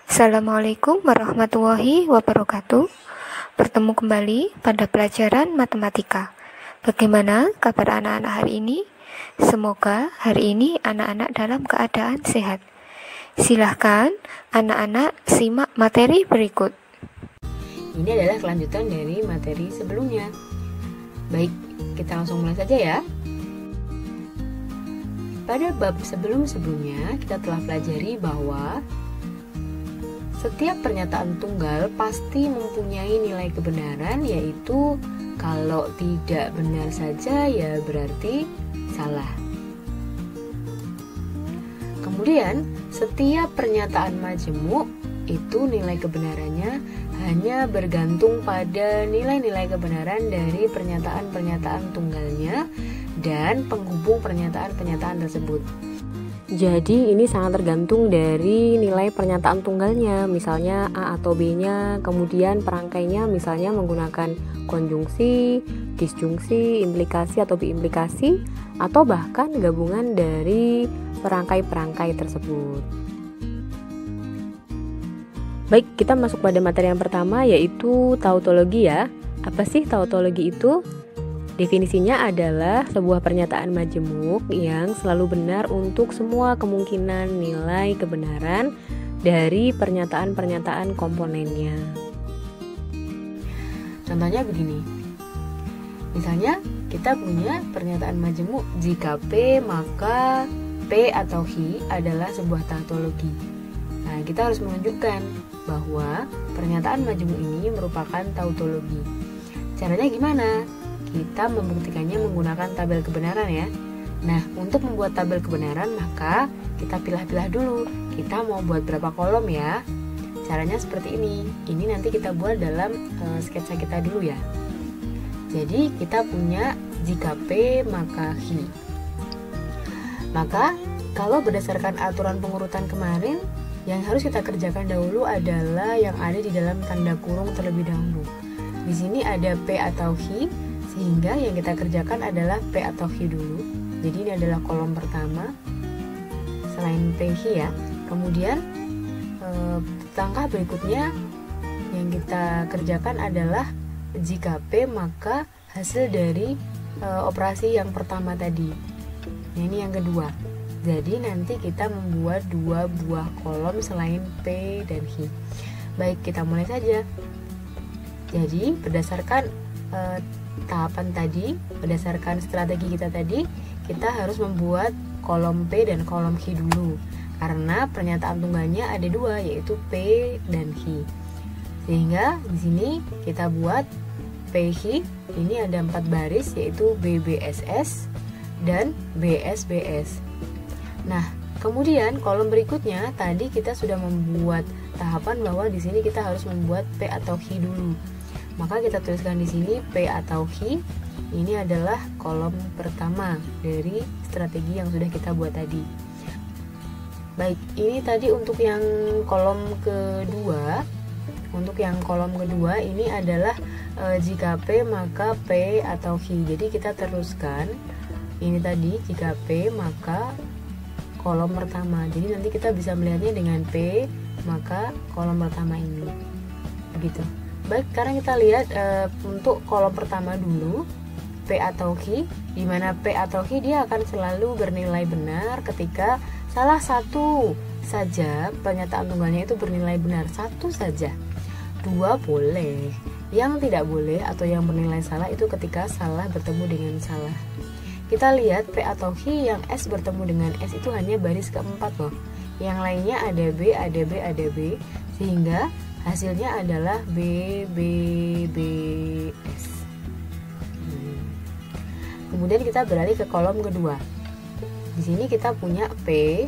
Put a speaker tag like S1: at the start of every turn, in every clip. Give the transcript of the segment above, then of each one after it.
S1: Assalamualaikum warahmatullahi wabarakatuh. Bertemu kembali pada pelajaran matematika. Bagaimana kabar anak-anak hari ini? Semoga hari ini anak-anak dalam keadaan sehat. Silahkan anak-anak simak materi berikut.
S2: Ini adalah kelanjutan dari materi sebelumnya. Baik, kita langsung mulai saja ya. Pada bab sebelum-sebelumnya kita telah pelajari bahwa setiap pernyataan tunggal pasti mempunyai nilai kebenaran, yaitu kalau tidak benar saja ya berarti salah. Kemudian setiap pernyataan majemuk itu nilai kebenarannya hanya bergantung pada nilai-nilai kebenaran dari pernyataan-pernyataan tunggalnya dan penghubung pernyataan-pernyataan tersebut. Jadi ini sangat tergantung dari nilai pernyataan tunggalnya, misalnya A atau B-nya, kemudian perangkainya misalnya menggunakan konjungsi, disjungsi, implikasi atau biimplikasi, atau bahkan gabungan dari perangkai-perangkai tersebut. Baik, kita masuk pada materi yang pertama, yaitu tautologi ya. Apa sih tautologi itu? Definisinya adalah sebuah pernyataan majemuk yang selalu benar untuk semua kemungkinan nilai kebenaran dari pernyataan-pernyataan komponennya. Contohnya begini. Misalnya kita punya pernyataan majemuk jika P maka P atau Hi adalah sebuah tautologi. Nah, kita harus menunjukkan bahwa pernyataan majemuk ini merupakan tautologi. Caranya gimana? Kita membuktikannya menggunakan tabel kebenaran ya. Nah, untuk membuat tabel kebenaran maka kita pilah-pilah dulu. Kita mau buat berapa kolom ya? Caranya seperti ini. Ini nanti kita buat dalam sketsa kita dulu ya. Jadi kita punya jika P maka Hi. Maka kalau berdasarkan aturan pengurutan kemarin, yang harus kita kerjakan dahulu adalah yang ada di dalam tanda kurung terlebih dahulu. Di sini ada P atau Hi, sehingga yang kita kerjakan adalah P atau Hi dulu. Jadi ini adalah kolom pertama selain P Hi ya. Kemudian langkah berikutnya yang kita kerjakan adalah jika P maka hasil dari operasi yang pertama tadi. Nah, ini yang kedua. Jadi nanti kita membuat dua buah kolom selain P dan Hi. Baik, kita mulai saja. Jadi berdasarkan tahapan tadi, berdasarkan strategi kita tadi, kita harus membuat kolom P dan kolom Hi dulu, karena pernyataan tunggalnya ada dua, yaitu P dan Hi. Sehingga di sini kita buat P Hi, ini ada 4 baris, yaitu BBSS dan BSBS. Nah, kemudian kolom berikutnya tadi kita sudah membuat tahapan bahwa di sini kita harus membuat P atau Hi dulu. Maka kita tuliskan di sini P atau Hi. Ini adalah kolom pertama dari strategi yang sudah kita buat tadi. Baik, ini tadi untuk yang kolom kedua. Untuk yang kolom kedua ini adalah jika P maka P atau Hi. Jadi kita teruskan. Ini tadi jika P maka kolom pertama. Jadi nanti kita bisa melihatnya dengan P maka kolom pertama ini. Begitu. Baik, sekarang kita lihat untuk kolom pertama dulu, P atau Hi, di mana P atau Hi dia akan selalu bernilai benar ketika salah satu saja pernyataan tunggalnya itu bernilai benar, satu saja. Dua boleh, yang tidak boleh atau yang bernilai salah itu ketika salah bertemu dengan salah. Kita lihat P atau Hi yang S bertemu dengan S itu hanya baris keempat loh. Yang lainnya ada B, ada B, ada B, sehingga hasilnya adalah B, B, B, S. Kemudian kita beralih ke kolom kedua. Di sini kita punya P,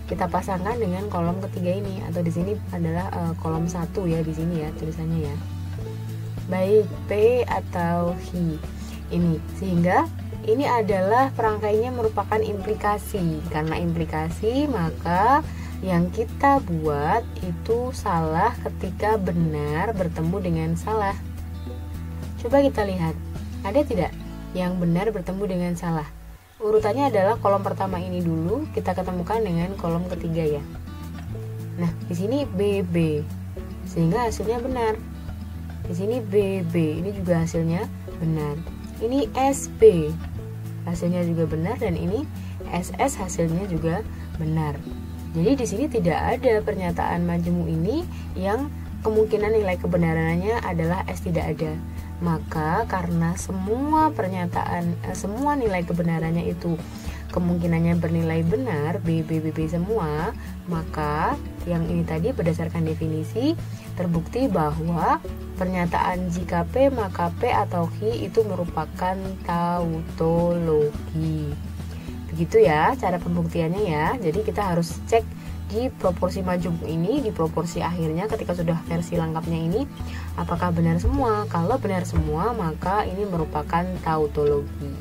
S2: kita pasangkan dengan kolom ketiga ini, atau di sini adalah kolom 1 ya, di sini ya tulisannya ya. Baik, P atau Hi ini, sehingga ini adalah perangkainya merupakan implikasi. Karena implikasi maka yang kita buat itu salah ketika benar bertemu dengan salah. Coba kita lihat, ada tidak? yang benar bertemu dengan salah. Urutannya adalah kolom pertama ini dulu kita ketemukan dengan kolom ketiga ya. Nah, di sini BB, sehingga hasilnya benar. Di sini BB, ini juga hasilnya benar. Ini SB, hasilnya juga benar, dan ini SS hasilnya juga benar. Jadi di sini tidak ada pernyataan majemuk ini yang kemungkinan nilai kebenarannya adalah S tidak ada. Maka karena semua nilai kebenarannya itu kemungkinannya bernilai benar, BB semua, maka yang ini tadi berdasarkan definisi terbukti bahwa pernyataan jika P maka P atau Hi itu merupakan tautologi. Begitu ya cara pembuktiannya ya. Jadi kita harus cek di proporsi majemuk ini, di proporsi akhirnya ketika sudah versi lengkapnya ini, apakah benar semua. Kalau benar semua, maka ini merupakan tautologi.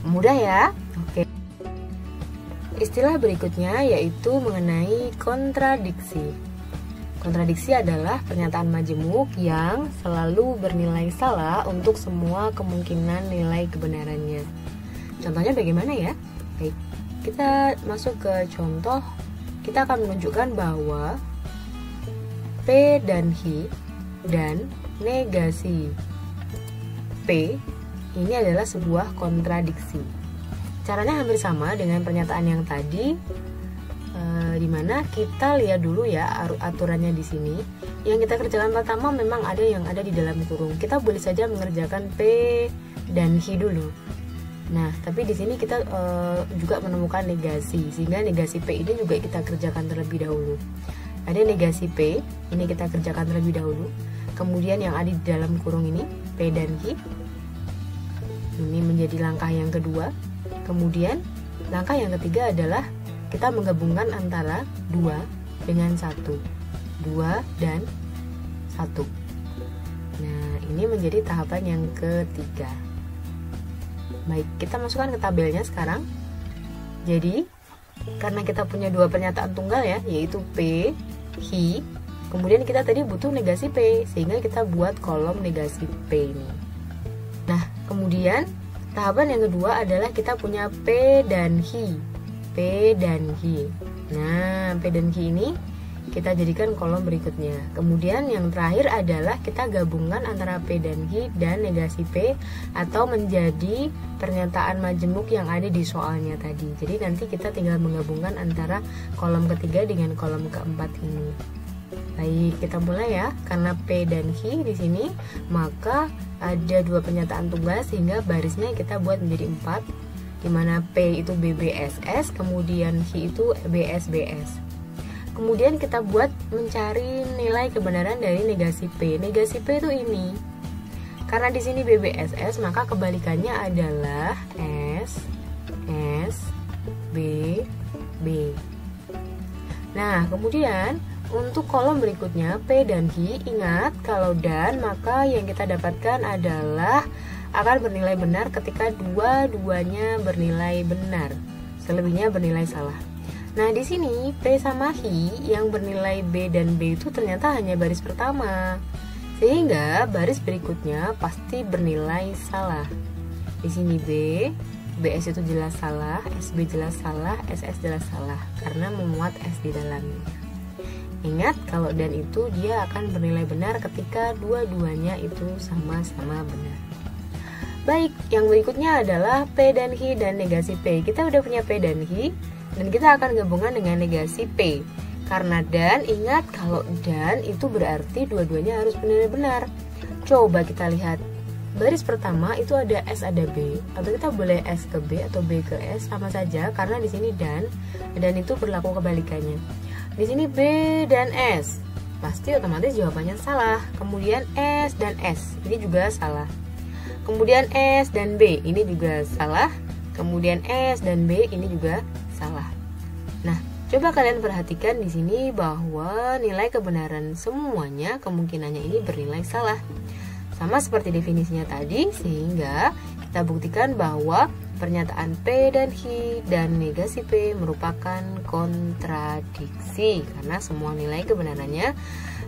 S2: Mudah ya? Oke. Istilah berikutnya yaitu mengenai kontradiksi. Kontradiksi adalah pernyataan majemuk yang selalu bernilai salah untuk semua kemungkinan nilai kebenarannya. Contohnya bagaimana ya? Baik, kita masuk ke contoh. Kita akan menunjukkan bahwa P dan Hi dan negasi P ini adalah sebuah kontradiksi. Caranya hampir sama dengan pernyataan yang tadi, dimana kita lihat dulu ya aturannya di sini. Yang kita kerjakan pertama memang ada yang ada di dalam kurung. Kita boleh saja mengerjakan P dan Hi dulu. Nah, tapi di sini kita juga menemukan negasi, sehingga negasi P ini juga kita kerjakan terlebih dahulu. Ada negasi P, ini kita kerjakan terlebih dahulu. Kemudian yang ada di dalam kurung ini, P dan Hi. Ini menjadi langkah yang kedua. Kemudian langkah yang ketiga adalah kita menggabungkan antara 2 dengan 1. 2 dan 1. Nah, ini menjadi tahapan yang ketiga. Baik, kita masukkan ke tabelnya sekarang. Jadi, karena kita punya dua pernyataan tunggal ya, yaitu P, Hi, kemudian kita tadi butuh negasi P, sehingga kita buat kolom negasi P ini. Nah, kemudian tahapan yang kedua adalah kita punya P dan Hi. P dan Hi. Nah, P dan Hi ini kita jadikan kolom berikutnya. Kemudian yang terakhir adalah kita gabungkan antara P dan Hi dan negasi P atau menjadi pernyataan majemuk yang ada di soalnya tadi. Jadi nanti kita tinggal menggabungkan antara kolom ketiga dengan kolom keempat ini. Baik, kita mulai ya. Karena P dan Hi di sini, maka ada dua pernyataan tunggal sehingga barisnya kita buat menjadi 4, di mana P itu BBSS, kemudian Hi itu BSBS. Kemudian kita buat mencari nilai kebenaran dari negasi P. Negasi P itu ini. Karena di sini BBSS, maka kebalikannya adalah S, B, B. Nah, kemudian untuk kolom berikutnya P dan Hi, ingat kalau dan, maka yang kita dapatkan adalah akan bernilai benar ketika dua-duanya bernilai benar. Selebihnya bernilai salah. Nah, di sini P sama Hi yang bernilai B dan B itu ternyata hanya baris pertama. Sehingga baris berikutnya pasti bernilai salah. Di sini B, BS itu jelas salah, SB jelas salah, SS jelas salah karena memuat S di dalamnya. Ingat kalau dan itu dia akan bernilai benar ketika dua-duanya itu sama-sama benar. Baik, yang berikutnya adalah P dan Hi dan negasi P. Kita udah punya P dan Hi, dan kita akan gabungkan dengan negasi P. Karena dan, ingat kalau dan itu berarti dua-duanya harus benar-benar. Coba kita lihat. Baris pertama itu ada S ada B, atau kita boleh S ke B atau B ke S, sama saja karena di sini dan itu berlaku kebalikannya. Di sini B dan S, pasti otomatis jawabannya salah. Kemudian S dan S, ini juga salah. Kemudian S dan B, ini juga salah. Kemudian S dan B, ini juga salah. Nah, coba kalian perhatikan di sini bahwa nilai kebenaran semuanya kemungkinannya ini bernilai salah. Sama seperti definisinya tadi, sehingga kita buktikan bahwa pernyataan P dan Hi dan negasi P merupakan kontradiksi karena semua nilai kebenarannya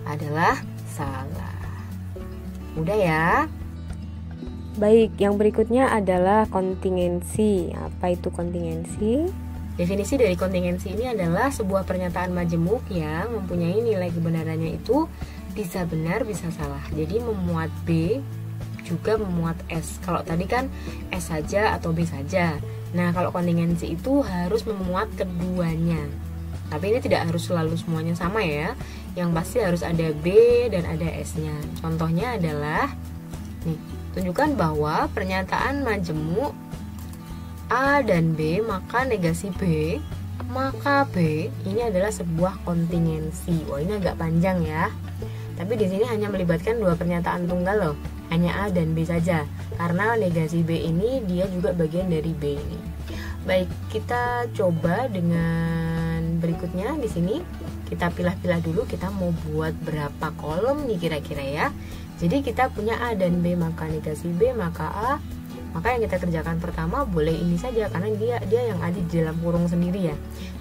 S2: adalah salah. Mudah ya? Baik, yang berikutnya adalah kontingensi. Apa itu kontingensi? Definisi dari kontingensi ini adalah sebuah pernyataan majemuk yang mempunyai nilai kebenarannya itu bisa benar, bisa salah. Jadi memuat B juga memuat S. Kalau tadi kan S saja atau B saja. Nah, kalau kontingensi itu harus memuat keduanya. Tapi ini tidak harus selalu semuanya sama ya. Yang pasti harus ada B dan ada S-nya. Contohnya adalah nih, tunjukkan bahwa pernyataan majemuk A dan B maka negasi B maka B ini adalah sebuah kontingensi. Wah, ini agak panjang ya. Tapi di sini hanya melibatkan dua pernyataan tunggal loh. Hanya A dan B saja. Karena negasi B ini dia juga bagian dari B ini. Baik, kita coba dengan berikutnya di sini. Kita pilah-pilah dulu kita mau buat berapa kolom nih kira-kira ya. Jadi kita punya A dan B maka negasi B maka A. Maka yang kita kerjakan pertama boleh ini saja karena dia yang ada di dalam kurung sendiri ya.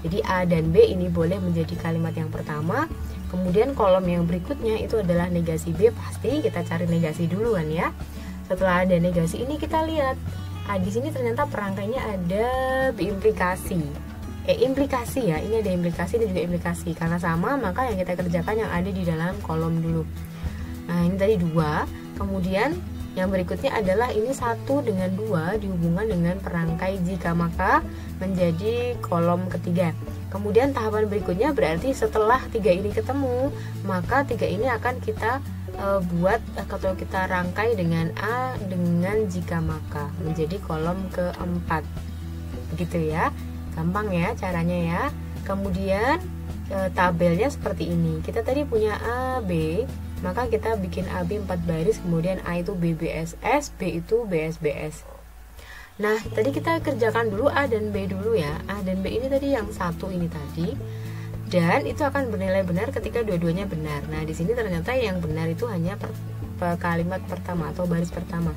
S2: Jadi A dan B ini boleh menjadi kalimat yang pertama. Kemudian kolom yang berikutnya itu adalah negasi B, pasti kita cari negasi duluan ya. Setelah ada negasi ini kita lihat, di sini ternyata perangkainya ada implikasi. Implikasi ya, ini ada implikasi dan juga implikasi. Karena sama maka yang kita kerjakan yang ada di dalam kolom dulu. Nah, ini tadi 2. Kemudian yang berikutnya adalah ini 1 dengan 2 dihubungkan dengan perangkai jika maka menjadi kolom ketiga. Kemudian tahapan berikutnya berarti setelah 3 ini ketemu, maka 3 ini akan kita buat atau kita rangkai dengan A dengan jika maka menjadi kolom keempat. Begitu ya. Gampang ya caranya ya. Kemudian tabelnya seperti ini. Kita tadi punya A, B, maka kita bikin AB 4 baris, kemudian A itu BBSS, B itu BSBS. Nah, tadi kita kerjakan dulu A dan B dulu ya. A dan B ini tadi yang 1 ini tadi. Dan itu akan bernilai benar ketika dua-duanya benar. Nah, di sini ternyata yang benar itu hanya kalimat pertama atau baris pertama.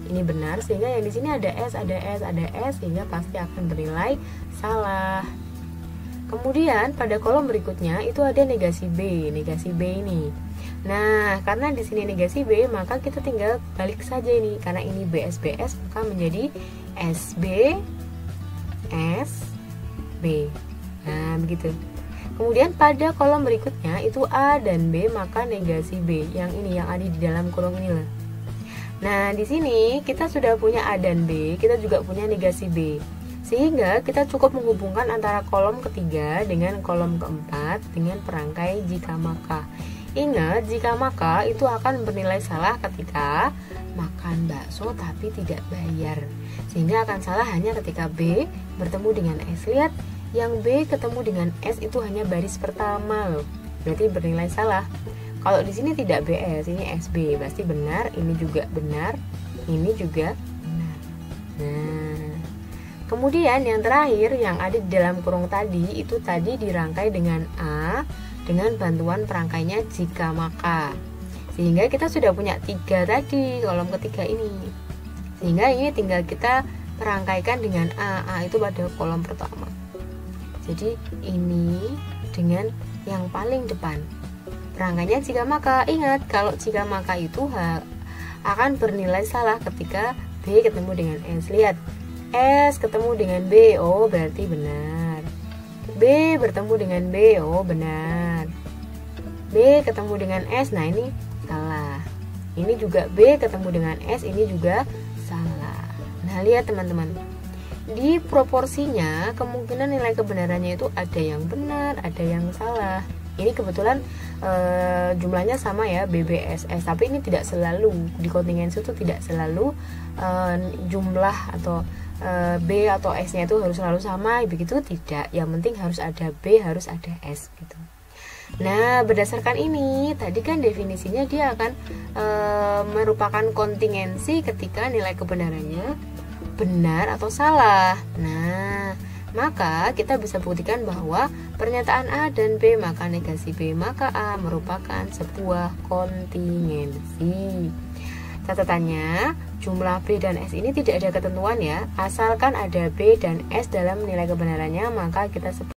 S2: Ini benar sehingga yang di sini ada S, ada S, ada S sehingga pasti akan bernilai salah. Kemudian pada kolom berikutnya itu ada negasi B ini. Nah, karena di sini negasi B, maka kita tinggal balik saja ini. Karena ini BSBS, maka menjadi SB, SB. Nah, begitu. Kemudian pada kolom berikutnya itu A dan B, maka negasi B. Yang ini yang ada di dalam kurung ini lah. Nah, di sini kita sudah punya A dan B, kita juga punya negasi B. Sehingga kita cukup menghubungkan antara kolom ketiga dengan kolom keempat dengan perangkai jika maka. Ingat, jika maka itu akan bernilai salah ketika makan bakso tapi tidak bayar. Sehingga akan salah hanya ketika B bertemu dengan S. Lihat, yang B ketemu dengan S itu hanya baris pertama loh. Berarti bernilai salah. Kalau di sini tidak BS, ini SB, pasti benar, ini juga benar, ini juga benar. Nah, kemudian yang terakhir yang ada di dalam kurung tadi itu tadi dirangkai dengan A dengan bantuan perangkainya jika maka. Sehingga kita sudah punya 3 tadi kolom ketiga ini. Sehingga ini tinggal kita perangkaikan dengan A itu pada kolom pertama. Jadi ini dengan yang paling depan. Perangkainya jika maka. Ingat, kalau jika maka itu akan bernilai salah ketika B ketemu dengan S. Lihat, S ketemu dengan B, oh berarti benar. B bertemu dengan B, oh benar. B ketemu dengan S, nah ini salah. Ini juga B ketemu dengan S, ini juga salah. Nah, lihat teman-teman, di proporsinya kemungkinan nilai kebenarannya itu ada yang benar, ada yang salah. Ini kebetulan jumlahnya sama ya, BBSS, tapi ini tidak selalu. Di kontingensi itu tidak selalu jumlah atau B atau S-nya itu harus selalu sama, begitu tidak. Yang penting harus ada B, harus ada S gitu. Nah, berdasarkan ini tadi kan definisinya dia akan merupakan kontingensi ketika nilai kebenarannya benar atau salah. Nah, maka kita bisa buktikan bahwa pernyataan A dan B maka negasi B maka A merupakan sebuah kontingensi. Catatannya, jumlah B dan S ini tidak ada ketentuan ya. Asalkan ada B dan S dalam nilai kebenarannya, maka kita sebut